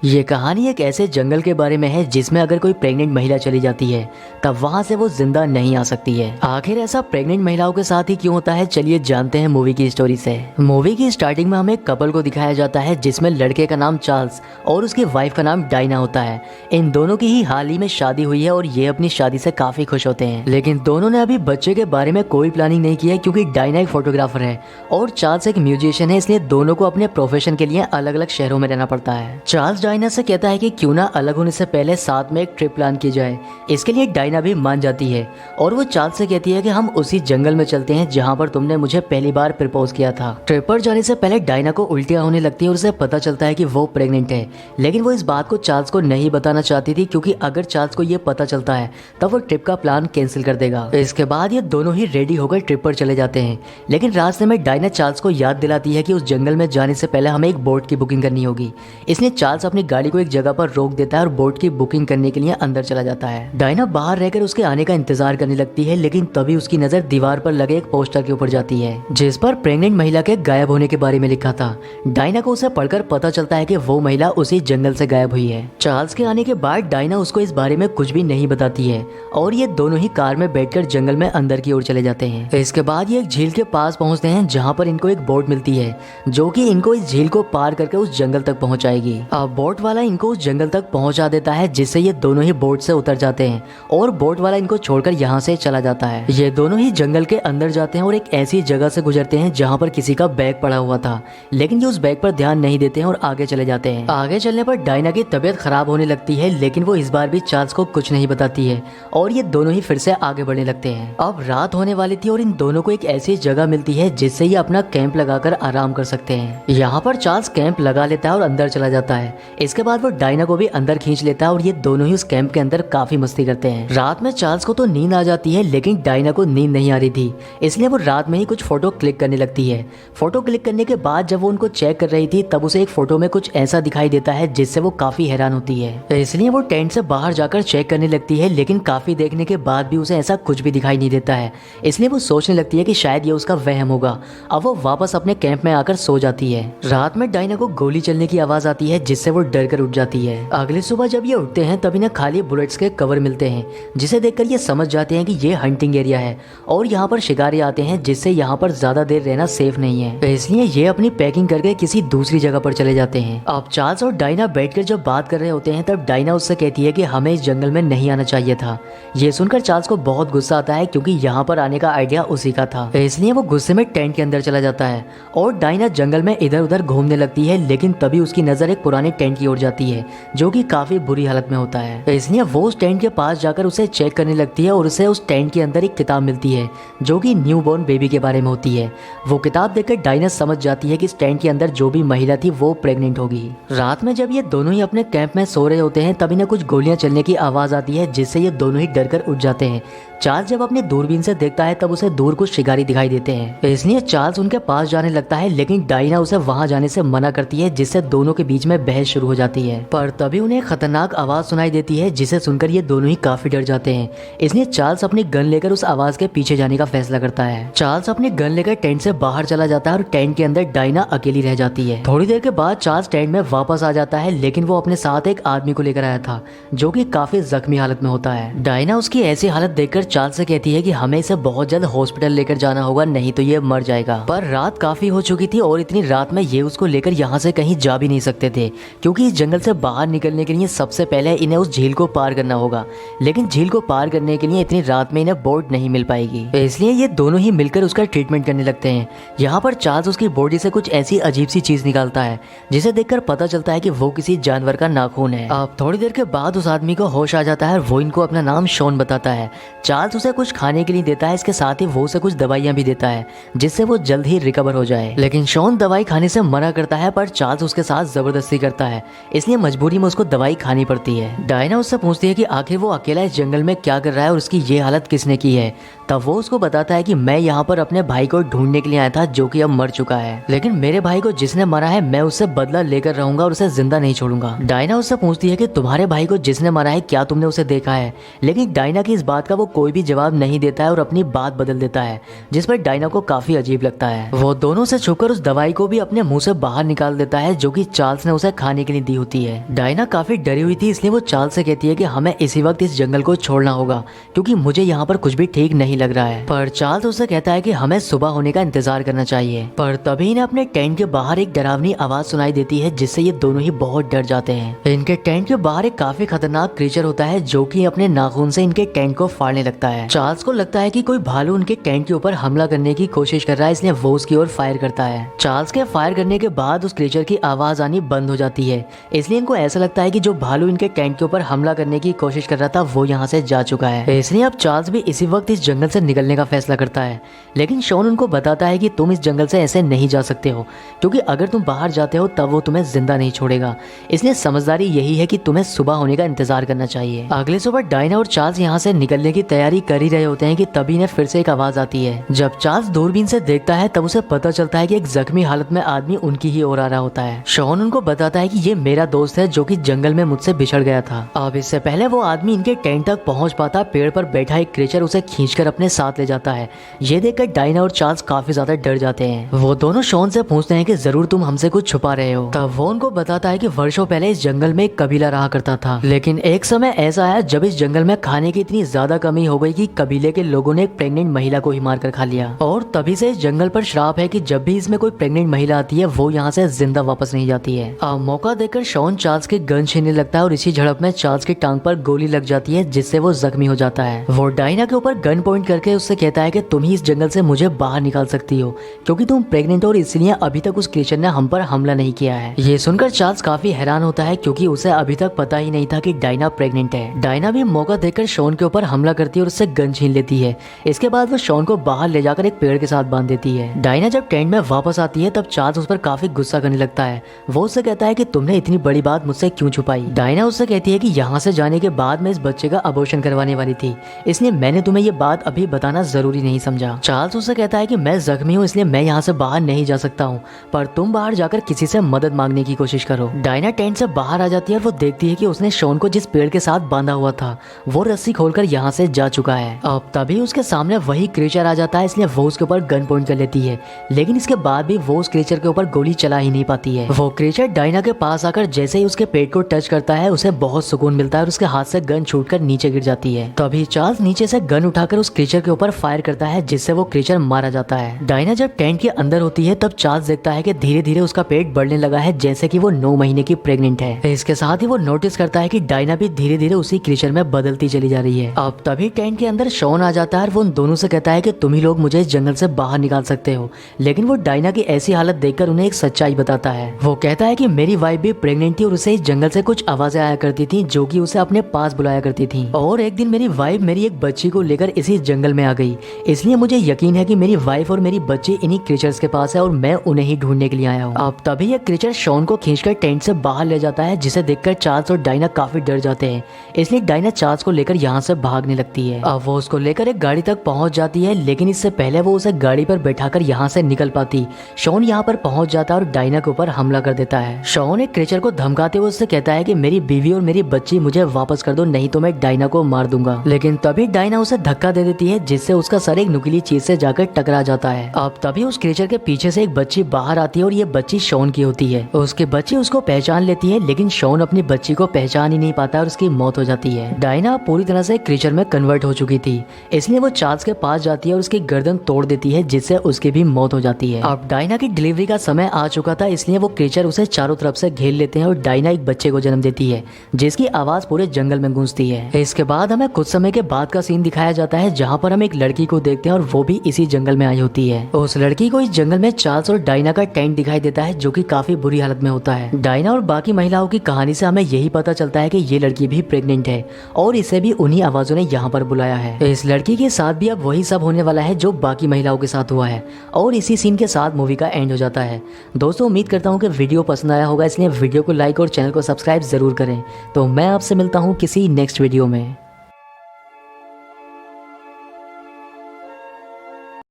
ये कहानी एक ऐसे जंगल के बारे में है जिसमें अगर कोई प्रेग्नेंट महिला चली जाती है तब वहां से वो जिंदा नहीं आ सकती है। आखिर ऐसा प्रेग्नेंट महिलाओं के साथ ही क्यों होता है, चलिए जानते हैं मूवी की स्टोरी से। मूवी की स्टार्टिंग में हमें एक कपल को दिखाया जाता है जिसमें लड़के का नाम चार्ल्स और उसकी वाइफ का नाम डायना होता है। इन दोनों की ही हाल ही में शादी हुई है और ये अपनी शादी से काफी खुश होते हैं, लेकिन दोनों ने अभी बच्चे के बारे में कोई प्लानिंग नहीं की है क्योंकि डायना एक फोटोग्राफर है और चार्ल्स एक म्यूजिशियन है, इसलिए दोनों को अपने प्रोफेशन के लिए अलग अलग शहरों में रहना पड़ता है। चार्ल्स डायना से कहता है कि क्यों ना अलग होने से पहले साथ में एक ट्रिप प्लान की जाए। इसके लिए डायना भी मान जाती है और वो चार्ल्स से कहती है कि हम उसी जंगल में चलते हैं जहां पर तुमने मुझे पहली बार प्रपोज किया था। ट्रिप पर जाने से पहले डायना को उल्टियां होने लगती है और उसे पता चलता है कि वो प्रेग्नेंट है, लेकिन वो इस बात को चार्ल्स को नहीं बताना चाहती थी क्योंकि अगर चार्ल्स को ये पता चलता है तब वो ट्रिप का प्लान कैंसिल कर देगा। इसके बाद ये दोनों ही रेडी होकर ट्रिप पर चले जाते हैं, लेकिन रास्ते में डायना चार्ल्स को याद दिलाती है कि उस जंगल में जाने से पहले हमें एक बोट की बुकिंग करनी होगी। इसलिए चार्ल्स अपनी गाड़ी को एक जगह पर रोक देता है और बोट की बुकिंग करने के लिए अंदर चला जाता है। डायना बाहर रहकर उसके आने का इंतजार करने लगती है, लेकिन तभी उसकी नजर दीवार पर लगे एक पोस्टर के ऊपर जाती है जिस पर प्रेग्नेंट महिला के गायब होने के बारे में लिखा था। डायना को उसे पढ़कर पता चलता है कि वो महिला उसी जंगल से गायब हुई है। चार्ल्स के आने के बाद डायना उसको इस बारे में कुछ भी नहीं बताती है और ये दोनों ही कार में बैठकर जंगल में अंदर की ओर चले जाते हैं। इसके बाद ये एक झील के पास पहुंचते हैं जहां पर इनको एक बोट मिलती है जो कि इनको इस झील को पार करके उस जंगल तक पहुंचाएगी। अब बोट वाला इनको उस जंगल तक पहुंचा देता है जिससे ये दोनों ही बोट से उतर जाते हैं और बोट वाला इनको छोड़कर यहाँ से चला जाता है। ये दोनों ही जंगल के अंदर जाते हैं और एक ऐसी जगह से गुजरते हैं जहाँ पर किसी का बैग पड़ा हुआ था, लेकिन ये उस बैग पर ध्यान नहीं देते हैं और आगे चले जाते हैं। आगे चलने पर डायना की तबीयत खराब होने लगती है, लेकिन वो इस बार भी चार्ल्स को कुछ नहीं बताती है और ये दोनों ही फिर से आगे बढ़ने लगते हैं। अब रात होने वाली थी और इन दोनों को एक ऐसी जगह मिलती है जिससे ये अपना कैंप लगाकर आराम कर सकते हैं। यहाँ पर चार्ल्स कैंप लगा लेता है और अंदर चला जाता है। इसके बाद वो डायना को भी अंदर खींच लेता है और ये दोनों ही उस कैंप के अंदर काफी मस्ती करते हैं। रात में चार्ल्स को तो नींद आ जाती है, लेकिन डायना को नींद नहीं आ रही थी, इसलिए वो रात में ही कुछ फोटो क्लिक करने लगती है। फोटो क्लिक करने के बाद जब वो उनको चेक कर रही थी तब उसे एक फोटो में कुछ ऐसा दिखाई देता है जिससे वो काफी हैरान होती है। इसलिए वो टेंट से बाहर जाकर चेक करने लगती है, लेकिन काफी देखने के बाद भी उसे ऐसा कुछ भी दिखाई नहीं देता है। इसलिए वो सोचने लगती है कि शायद ये उसका वहम होगा। अब वो वापस अपने कैंप में आकर सो जाती है। रात में डायना को गोली चलने की आवाज आती है जिससे वो डर कर उठ जाती है। अगली सुबह जब ये उठते हैं तब इन्हें खाली बुलेट्स के कवर मिलते हैं जिसे देखकर ये समझ जाते हैं कि ये हंटिंग एरिया है और यहाँ पर शिकारी आते हैं, जिससे यहाँ पर ज्यादा देर रहना सेफ नहीं है। इसलिए ये अपनी पैकिंग करके किसी दूसरी जगह पर चले जाते हैं। अब चार्ल्स और डायना बैठकर जब बात कर रहे होते हैं तब डायना उससे कहती है कि हमें इस जंगल में नहीं आना चाहिए था। ये सुनकर चार्ल्स को बहुत गुस्सा आता है क्योंकि यहाँ पर आने का आइडिया उसी का था, इसलिए वो गुस्से में टेंट के अंदर चला जाता है और डायना जंगल में इधर उधर घूमने लगती है, लेकिन तभी उसकी नजर एक पुराने टेंट की ओर जाती है जो कि काफी बुरी हालत में होता है। इसलिए वो उस टेंट के पास जाकर उसे चेक करने लगती है और उसे उस टेंट के अंदर एक किताब मिलती है जो कि न्यू बॉर्न बेबी के बारे में होती है। वो किताब देखकर डायना समझ जाती है कि इस टेंट के अंदर जो भी महिला थी वो प्रेग्नेंट होगी। रात में जब ये दोनों ही अपने कैंप में सो रहे होते हैं तब इन्हें कुछ गोलियां चलने की आवाज आती है जिससे ये दोनों ही डर कर उठ जाते हैं। चार्ल्स जब अपनी दूरबीन से देखता है तब उसे दूर कुछ शिकारी दिखाई देते हैं, इसलिए चार्ल्स उनके पास जाने लगता है, लेकिन डायना उसे वहां जाने से मना करती है जिससे दोनों के बीच में बहस शुरू हो जाती है। पर तभी उन्हें खतरनाक आवाज सुनाई देती है जिसे सुनकर ये दोनों ही काफी डर जाते हैं। इसलिए चार्ल्स अपनी गन लेकर उस आवाज के पीछे जाने का फैसला करता है। चार्ल्स अपनी गन लेकर टेंट से बाहर चला जाता है और टेंट के अंदर डायना अकेली रह जाती है। थोड़ी देर के बाद चार्ल्स टेंट में वापस आ जाता है, लेकिन वो अपने साथ एक आदमी को लेकर आया था जो कि काफी जख्मी हालत में होता है। डायना उसकी ऐसी हालत देखकर चार्ल्स से कहती है कि हमें इसे बहुत जल्द हॉस्पिटल लेकर जाना होगा, नहीं तो ये मर जाएगा। पर रात काफी हो चुकी थी और इतनी रात में ये उसको लेकर यहाँ से कहीं जा भी नहीं सकते थे क्योंकि इस जंगल से बाहर निकलने के लिए सबसे पहले इन्हें उस झील को पार करना होगा, लेकिन झील को पार करने के लिए इतनी रात में इन्हें बोट नहीं मिल पाएगी। इसलिए ये दोनों ही मिलकर उसका ट्रीटमेंट करने लगते हैं। यहाँ पर चार्ल्स उसकी बॉडी से कुछ ऐसी अजीब सी चीज निकालता है जिसे देखकर पता चलता है कि वो किसी जानवर का नाखून है। अब थोड़ी देर के बाद उस आदमी को होश आ जाता है और वो इनको अपना नाम शॉन बताता है। चार्ल्स उसे कुछ खाने के लिए देता है, इसके साथ ही वो उसे कुछ दवाइयां भी देता है जिससे वो जल्द ही रिकवर हो जाए, लेकिन शॉन दवाई खाने से मना करता है। पर चार्ल्स उसके साथ जबरदस्ती करता है, इसलिए मजबूरी में उसको दवाई खानी पड़ती है। डायना उससे पूछती है कि आखिर वो अकेला इस जंगल में क्या कर रहा है और उसकी ये हालत किसने की है। तब वो उसको बताता है कि मैं यहाँ पर अपने भाई को ढूंढने के लिए आया था जो कि अब मर चुका है, लेकिन मेरे भाई को जिसने मारा है मैं उससे बदला लेकर रहूंगा और उसे जिंदा नहीं छोड़ूंगा। डायना उससे पूछती है कि तुम्हारे भाई को जिसने मारा है क्या तुमने उसे देखा है, लेकिन डायना की इस बात का वो कोई भी जवाब नहीं देता है और अपनी बात बदल देता है, जिस पर डायना को काफी अजीब लगता है। वो दोनों से छुपकर उस दवाई को भी अपने मुंह से बाहर निकाल देता है जो कि चार्ल्स ने उसे खाने के के लिए दी होती है। डायना काफी डरी हुई थी, इसलिए वो चार्ल्स से कहती है कि हमें इसी वक्त इस जंगल को छोड़ना होगा क्योंकि मुझे यहाँ पर कुछ भी ठीक नहीं लग रहा है। पर चार्ल्स उससे कहता है कि हमें सुबह होने का इंतजार करना चाहिए। पर तभी इन्हें अपने टेंट के बाहर एक डरावनी आवाज सुनाई देती है जिससे ये दोनों ही बहुत डर जाते हैं। इनके टेंट के बाहर एक काफी खतरनाक क्रीचर होता है जो कि अपने नाखून से इनके टेंट को फाड़ने लगता है। चार्ल्स को लगता है कि कोई भालू उनके टेंट के ऊपर हमला करने की कोशिश कर रहा है, इसलिए वो उसकी ओर फायर करता है। चार्ल्स के फायर करने के बाद उस क्रीचर की आवाज आनी बंद हो जाती है, इसलिए इनको ऐसा लगता है कि जो भालू इनके टेंट के ऊपर हमला करने की कोशिश कर रहा था वो यहाँ से जा चुका है। इसलिए अब चार्ल्स भी इसी वक्त इस जंगल से निकलने का फैसला करता है, लेकिन शॉन उनको बताता है कि तुम इस जंगल से ऐसे नहीं जा सकते हो क्योंकि अगर तुम बाहर जाते हो तब वो तुम्हें जिंदा नहीं छोड़ेगा। इसलिए समझदारी यही है कि तुम्हें सुबह होने का इंतजार करना चाहिए। अगले सुबह डायना और चार्ल्स यहाँ से निकलने की तैयारी कर ही रहे होते हैं कि तभी इन्हें फिर से एक आवाज आती है। जब चार्ल्स दूरबीन से देखता है तब उसे पता चलता है कि एक जख्मी हालत में आदमी उनकी ही ओर आ रहा होता है। शॉन उनको बताता है कि ये मेरा दोस्त है जो कि जंगल में मुझसे बिछड़ गया था। अब इससे पहले वो आदमी इनके टेंट तक पहुंच पाता, पेड़ पर बैठा एक क्रीचर उसे खींचकर अपने साथ ले जाता है। ये देखकर डायना और चार्ल्स काफी ज्यादा डर जाते हैं। वो दोनों शॉन से पूछते हैं कि जरूर तुम हमसे कुछ छुपा रहे हो। तब वो उनको बताता है कि वर्षों पहले इस जंगल में एक कबीला रहा करता था, लेकिन एक समय ऐसा आया जब इस जंगल में खाने की इतनी ज्यादा कमी हो गई कि कबीले के लोगों ने एक प्रेग्नेंट महिला को ही मारकर खा लिया। और तभी से इस जंगल पर श्राप है कि जब भी इसमें कोई प्रेग्नेंट महिला आती है वो यहाँ से जिंदा वापस नहीं जाती है। अब मौका देकर शॉन चार्ल्स की गन छीनने लगता है और इसी झड़प में चार्ल्स की टांग पर गोली लग जाती है जिससे वो जख्मी हो जाता है। वो डायना के ऊपर गन पॉइंट करके उससे कहता है कि तुम ही इस जंगल से मुझे बाहर निकाल सकती हो क्योंकि तुम प्रेग्नेंट हो और इसलिए अभी तक उस क्रीचर ने हम पर हमला नहीं किया है। ये सुनकर चार्ल्स काफी हैरान होता है क्योंकि उसे अभी तक पता ही नहीं था कि डायना प्रेग्नेंट है। डायना भी मौका देकर शॉन के ऊपर हमला करती है और उससे गन छीन लेती है। इसके बाद वो शॉन को बाहर ले जाकर एक पेड़ के साथ बांध देती है। डायना जब टेंट में वापस आती है तब चार्ल्स उस पर काफी गुस्सा करने लगता है। वो उससे कहता है कि तुमने इतनी बड़ी बात मुझसे क्यों छुपाई। डायना उससे कहती है कि यहाँ से जाने के बाद मैं इस बच्चे का अबॉर्शन करवाने वाली थी, इसलिए मैंने तुम्हें ये बात अभी बताना जरूरी नहीं समझा। चार्ल्स उससे कहता है कि मैं जख्मी हूँ इसलिए मैं यहाँ से बाहर नहीं जा सकता हूँ, पर तुम बाहर जाकर किसी से मदद मांगने की कोशिश करो। डायना टेंट से बाहर आ जाती है और वो देखती है कि उसने शॉन को जिस पेड़ के साथ बांधा हुआ था वो रस्सी खोलकर यहाँ से जा चुका है। अब तभी उसके सामने वही क्रीचर आ जाता है, इसलिए वो उसके ऊपर गन पॉइंट कर लेती है, लेकिन इसके बाद भी वो उस क्रीचर के ऊपर गोली चला ही नहीं पाती है। वो क्रीचर डायना के पास आकर जैसे ही उसके पेट को टच करता है उसे बहुत सुकून मिलता है और उसके हाथ से गन छूटकर नीचे गिर जाती है। तभी चार्ल्स नीचे से गन उठाकर उस क्रीचर के ऊपर फायर करता है जिससे वो क्रीचर मारा जाता है। डायना जब टेंट के अंदर होती है तब चार्ल्स देखता है कि धीरे धीरे उसका पेट बढ़ने लगा है जैसे कि वो 9 महीने की प्रेग्नेंट है। इसके साथ ही वो नोटिस करता है कि डायना भी धीरे धीरे उसी क्रीचर में बदलती चली जा रही है। अब तभी टेंट के अंदर शॉन आ जाता है और वो उन दोनों से कहता है कि तुम ही लोग मुझे इस जंगल से बाहर निकाल सकते हो, लेकिन वो डायना की ऐसी हालत देखकर उन्हें एक सच्चाई बताता है। वो कहता है कि मेरी वाइफ भी प्रेग्नेंट थी और उसे इस जंगल से कुछ आवाजें आया करती थी जो कि उसे अपने पास बुलाया करती थी, और एक दिन मेरी वाइफ मेरी एक बच्ची को लेकर इसी जंगल में आ गई, इसलिए मुझे यकीन है कि मेरी वाइफ और मेरी बच्ची इन्हीं क्रीचर्स के पास है और मैं उन्हें ही ढूंढने के लिए आया हूँ। अब तभी ये क्रीचर शॉन को खींचकर टेंट से बाहर ले जाता है जिसे देखकर चार्ल्स और डायना काफी डर जाते हैं, इसलिए डायना चार्ल्स को लेकर यहाँ से भागने लगती है। अब वो उसको लेकर एक गाड़ी तक पहुंच जाती है, लेकिन इससे पहले वो उसे गाड़ी पर बैठाकर यहाँ से निकल पाती शॉन यहाँ पर पहुंच जाता है और डायना के ऊपर हमला कर देता है। शॉन एक क्रीचर को धमकाते हुए उससे कहता है कि मेरी बीवी और मेरी बच्ची मुझे वापस कर दो, नहीं तो मैं डायना को मार दूंगा। लेकिन तभी डायना उसे धक्का दे देती है जिससे उसका सर एक नुकीली चीज से जाकर टकरा जाता है। अब तभी उस क्रीचर के पीछे से एक बच्ची बाहर आती है और ये बच्ची शॉन की होती है। उसकी बच्ची उसको पहचान लेती है, लेकिन शॉन अपनी बच्ची को पहचान ही नहीं पाता और उसकी मौत हो जाती है। डायना पूरी तरह से क्रीचर में कन्वर्ट हो चुकी थी, इसलिए वो चार्ल्स के पास जाती है और उसकी गर्दन तोड़ देती है जिससे उसकी भी मौत हो जाती है। अब डायना की डिलीवरी का समय आ चुका था, इसलिए वो क्रीचर उसे चारों तरफ से घेर लेते हैं और डायना एक बच्चे को जन्म देती है जिसकी आवाज पूरे जंगल में गूंजती है। इसके बाद हमें कुछ समय के बाद का सीन दिखाया जाता है जहाँ पर हम एक लड़की को देखते हैं और वो भी इसी जंगल में आई होती है। उस लड़की को इस जंगल में चार्ल्स और डायना का टेंट दिखाई देता है जो कि काफी बुरी हालत में होता है। डायना और बाकी महिलाओं की कहानी से हमें यही पता चलता है कि ये लड़की भी प्रेग्नेंट है और इसे भी उन्हीं आवाजों ने यहाँ पर बुलाया है। इस लड़की के साथ भी अब वही सब होने वाला है जो बाकी महिलाओं के साथ हुआ है और इसी सीन के साथ मूवी का एंड हो जाता है। दोस्तों उम्मीद करता हूँ कि वीडियो पसंद आया होगा, इसलिए वीडियो को लाइक और चैनल को सब्सक्राइब जरूर करें। तो मैं आपसे मिलता हूँ किसी नेक्स्ट वीडियो में।